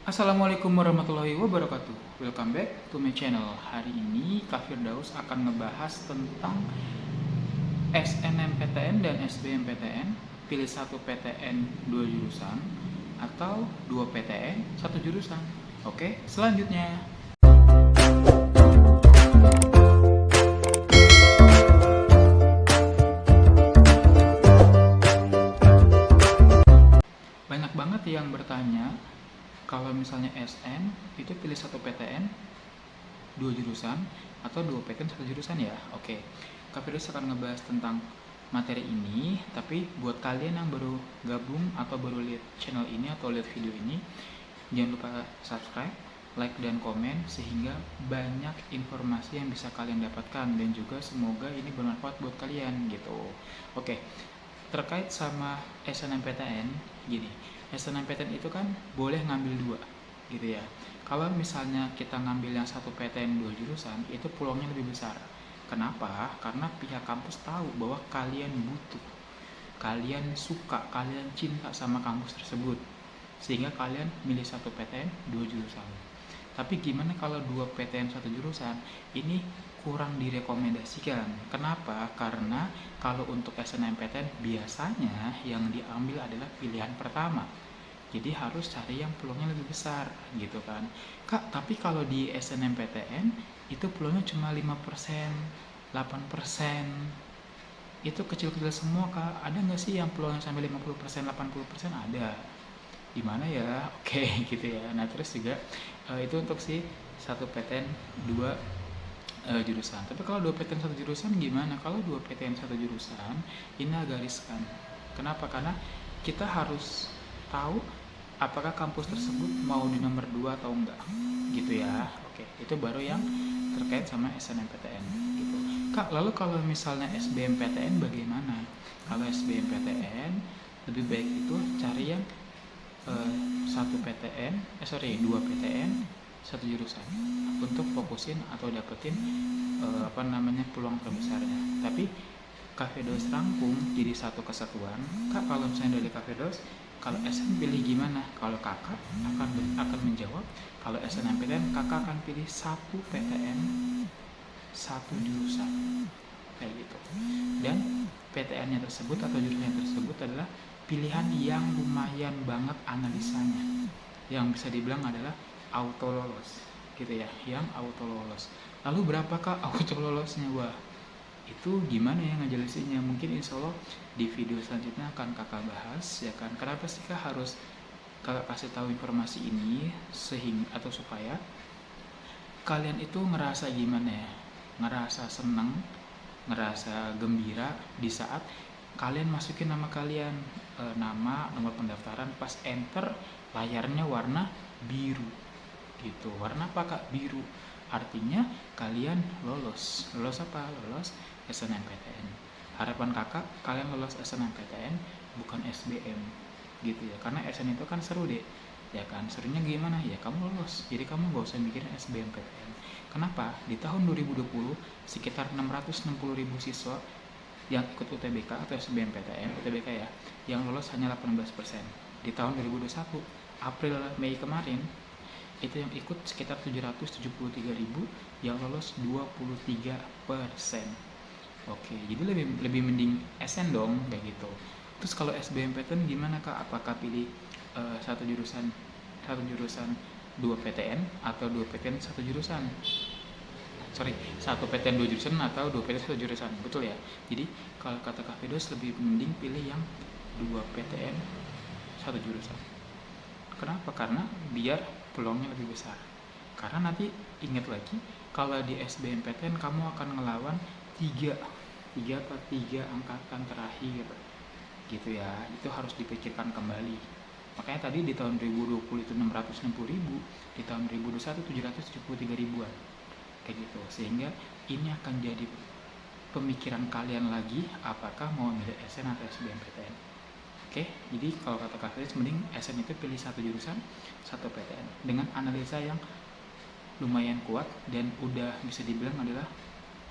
Assalamualaikum warahmatullahi wabarakatuh. Welcome back to my channel. Hari ini Kak Firdaus akan ngebahas tentang SNMPTN dan SBMPTN. Pilih satu PTN dua jurusan atau dua PTN satu jurusan. Oke, selanjutnya. Banyak banget yang bertanya, kalau misalnya SN itu pilih satu PTN dua jurusan atau dua PTN satu jurusan ya. Oke, Kak Firdaus akan ngebahas tentang materi ini, tapi buat kalian yang baru gabung atau baru lihat channel ini atau lihat video ini, jangan lupa subscribe, like, dan komen sehingga banyak informasi yang bisa kalian dapatkan dan juga semoga ini bermanfaat buat kalian gitu. Oke, terkait sama SNMPTN, gini, SNMPTN itu kan boleh ngambil dua gitu ya. Kalau misalnya kita ngambil yang satu PTN dua jurusan, itu peluangnya lebih besar. Kenapa? Karena pihak kampus tahu bahwa kalian butuh, kalian suka, kalian cinta sama kampus tersebut, sehingga kalian milih satu PTN dua jurusan. Tapi gimana kalau dua PTN satu jurusan? Ini kurang direkomendasikan. Kenapa? Karena kalau untuk SNMPTN biasanya yang diambil adalah pilihan pertama. Jadi harus cari yang peluangnya lebih besar gitu kan. Kak, tapi kalau di SNMPTN itu peluangnya cuma 5%, 8%. Itu kecil-kecil semua, Kak. Ada nggak sih yang peluangnya sampai 50%, 80%? Ada. Di mana ya? Oke, gitu ya. Nah, terus juga itu untuk si satu PTN dua jurusan. Tapi kalau dua PTN satu jurusan gimana? Kalau dua PTN satu jurusan ini agak riskan. Kenapa? Karena kita harus tahu apakah kampus tersebut mau di nomor 2 atau enggak gitu ya. Oke, itu baru yang terkait sama SNMPTN gitu. Kak, lalu kalau misalnya SBMPTN bagaimana? Kalau SBMPTN lebih baik itu cari yang satu PTN, dua PTN satu jurusan untuk fokusin atau dapetin peluang terbesarnya. Tapi Kak Firdaus rangkum jadi satu kesatuan. Kak, kalau misalnya dari Kak Firdaus, kalau SN pilih gimana? Kalau kakak akan menjawab, kalau SNMPTN kakak akan pilih satu PTN satu jurusan kayak gitu. Dan PTN-nya tersebut atau jurusannya tersebut adalah pilihan yang lumayan banget analisanya, yang bisa dibilang adalah auto lolos gitu ya, yang auto lolos. Lalu berapakah auto lolosnya? Wah, itu gimana ya ngejelasinnya? Mungkin insya Allah di video selanjutnya akan kakak bahas ya kan. Kenapa sih kak harus kakak kasih tahu informasi ini sehingga atau supaya kalian itu ngerasa gimana ya, ngerasa seneng, ngerasa gembira di saat kalian masukin nama kalian, nama, nomor pendaftaran, pas enter layarnya warna biru gitu. Warna apa kak? Biru. Artinya kalian lolos. Lolos apa? Lolos SNMPTN. Harapan kakak kalian lolos SNMPTN bukan SBM gitu ya. Karena SN itu kan seru deh. Ya kan, serunya gimana? Ya kamu lolos. Jadi kamu gak usah mikirin SBMPTN. Kenapa? Di tahun 2020 sekitar 660.000 siswa yang ikut UTBK atau SBMPTN, UTBK ya, yang lolos hanya 18%. Di tahun 2021 April Mei kemarin itu yang ikut sekitar 773.000, yang lolos 23%. Oke, jadi lebih mending SN dong kayak gitu. Terus kalau SBMPTN gimana kak? Apakah pilih satu jurusan dua PTN atau dua PTN satu jurusan? Satu PTN dua jurusan atau dua PTN satu jurusan, betul ya. Jadi kalau kata Kak Firdaus lebih mending pilih yang dua PTN satu jurusan. Kenapa? Karena biar peluangnya lebih besar. Karena nanti ingat lagi, kalau di SBMPTN kamu akan ngelawan tiga angkatan terakhir gitu ya. Itu harus dipikirkan kembali. Makanya tadi di tahun 2020 itu 660.000, di tahun 2021 773 ribuan kayak gitu. Sehingga ini akan jadi pemikiran kalian lagi apakah mau milih SN atau SBMPTN. Oke, jadi kalau kata Kak Firdaus mending SN itu pilih satu jurusan, satu PTN dengan analisa yang lumayan kuat dan udah bisa dibilang adalah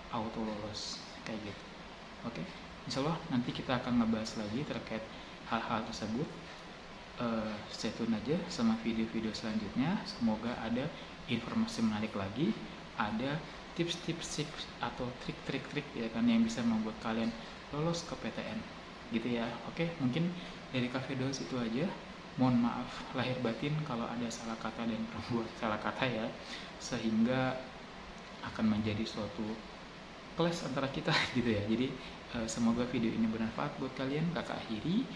auto lolos kayak gitu. Oke, insya Allah nanti kita akan ngebahas lagi terkait hal-hal tersebut. stay tune aja sama video-video selanjutnya. Semoga ada informasi menarik lagi, ada tips-tips atau trik-trik ya kan yang bisa membuat kalian lolos ke PTN gitu ya. Oke, mungkin dari Cafe Dolls itu aja. Mohon maaf lahir batin kalau ada salah kata dan perbuat salah kata ya, sehingga akan menjadi suatu kelas antara kita gitu ya. Jadi semoga video ini bermanfaat buat kalian. Kakak akhiri.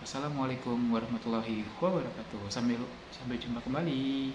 Wassalamualaikum warahmatullahi wabarakatuh. Sampai jumpa kembali.